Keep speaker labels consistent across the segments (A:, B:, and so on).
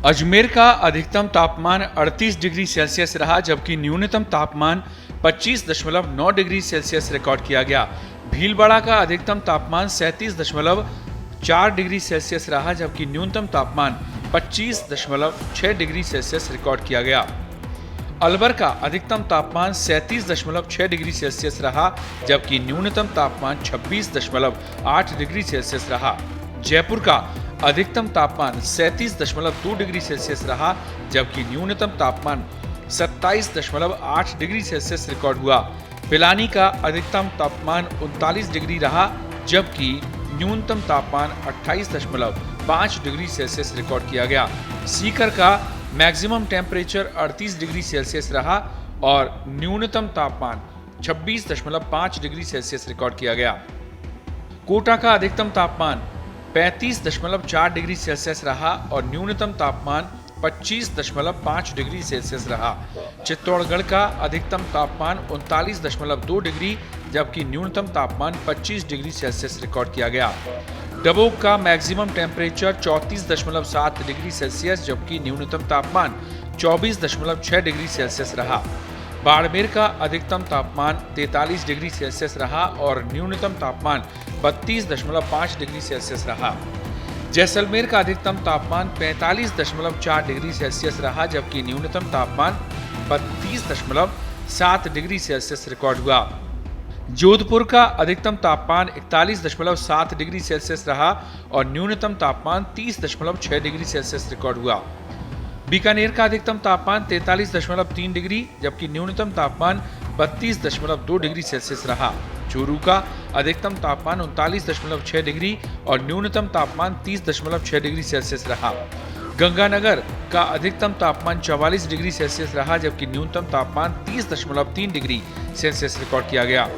A: अजमेर का अधिकतम तापमान 38 डिग्री सेल्सियस रहा, जबकि न्यूनतम तापमान 25.9 डिग्री सेल्सियस रिकॉर्ड किया गया। भीलवाड़ा का अधिकतम तापमान 37.4 डिग्री सेल्सियस रहा, जबकि न्यूनतम तापमान 25.6 डिग्री सेल्सियस रिकॉर्ड किया गया। अलवर का अधिकतम तापमान 37.6 डिग्री सेल्सियस रहा, जबकि न्यूनतम तापमान 26.8 डिग्री सेल्सियस रहा। जयपुर का अधिकतम तापमान 37.2 डिग्री सेल्सियस रहा, जबकि न्यूनतम तापमान 27.8 डिग्री सेल्सियस रिकॉर्ड हुआ। पिलानी का अधिकतम तापमान 39 डिग्री रहा, जबकि न्यूनतम तापमान 28.5 डिग्री सेल्सियस रिकॉर्ड किया गया। सीकर का मैक्सिमम टेम्परेचर 38 डिग्री सेल्सियस रहा और न्यूनतम तापमान 26.5 डिग्री सेल्सियस रिकॉर्ड किया गया। कोटा का अधिकतम तापमान 35.4 डिग्री सेल्सियस रहा और न्यूनतम तापमान 25.5 डिग्री सेल्सियस रहा। चित्तौड़गढ़ का अधिकतम तापमान 39.2 डिग्री, जबकि न्यूनतम तापमान 25 डिग्री सेल्सियस रिकॉर्ड किया गया। डबोक का मैक्सिमम टेम्परेचर 34.7 डिग्री सेल्सियस, जबकि न्यूनतम तापमान 24.6 डिग्री सेल्सियस रहा। बाड़मेर का अधिकतम तापमान 43 डिग्री सेल्सियस रहा और न्यूनतम तापमान 32.5 डिग्री सेल्सियस रहा। जैसलमेर का अधिकतम तापमान 45.4 डिग्री सेल्सियस रहा, जबकि न्यूनतम तापमान 32.7 डिग्री सेल्सियस रिकॉर्ड हुआ। जोधपुर का अधिकतम तापमान 41.7 डिग्री सेल्सियस रहा और न्यूनतम तापमान 30.6 डिग्री सेल्सियस रिकॉर्ड हुआ। बीकानेर का अधिकतम तापमान 43.3 डिग्री, जबकि न्यूनतम तापमान 32.2 डिग्री सेल्सियस रहा। चूरू का अधिकतम तापमान 39.6 डिग्री और न्यूनतम तापमान 30.6 डिग्री सेल्सियस रहा। गंगानगर का अधिकतम तापमान 44 डिग्री सेल्सियस रहा, जबकि न्यूनतम तापमान 30.3 डिग्री सेल्सियस रिकॉर्ड किया गया।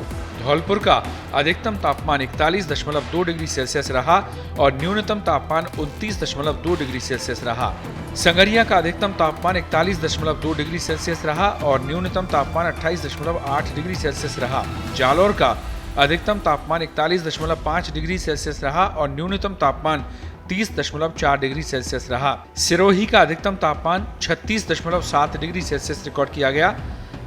A: धौलपुर का अधिकतम तापमान 41.2 डिग्री सेल्सियस रहा और न्यूनतम तापमान 29.2 डिग्री सेल्सियस रहा। संगरिया का अधिकतम तापमान 41.2 डिग्री सेल्सियस रहा और न्यूनतम तापमान 28.8 डिग्री सेल्सियस रहा। जालौर का अधिकतम तापमान 41.5 डिग्री सेल्सियस रहा और न्यूनतम तापमान 30.4 डिग्री सेल्सियस रहा। सिरोही का अधिकतम तापमान 36.7 डिग्री सेल्सियस रिकॉर्ड किया गया,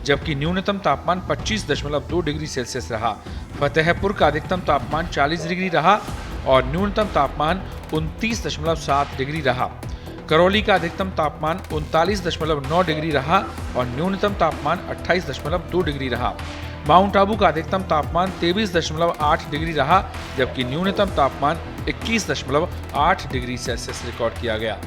A: जबकि न्यूनतम तापमान 25.2 डिग्री सेल्सियस रहा। फतेहपुर का अधिकतम तापमान 40 डिग्री रहा और न्यूनतम तापमान 29.7 डिग्री रहा। करौली का अधिकतम तापमान 39.9 डिग्री रहा और न्यूनतम तापमान 28.2 डिग्री रहा। माउंट आबू का अधिकतम तापमान 23.8 डिग्री रहा, जबकि न्यूनतम तापमान 21.8 डिग्री सेल्सियस रिकॉर्ड किया गया।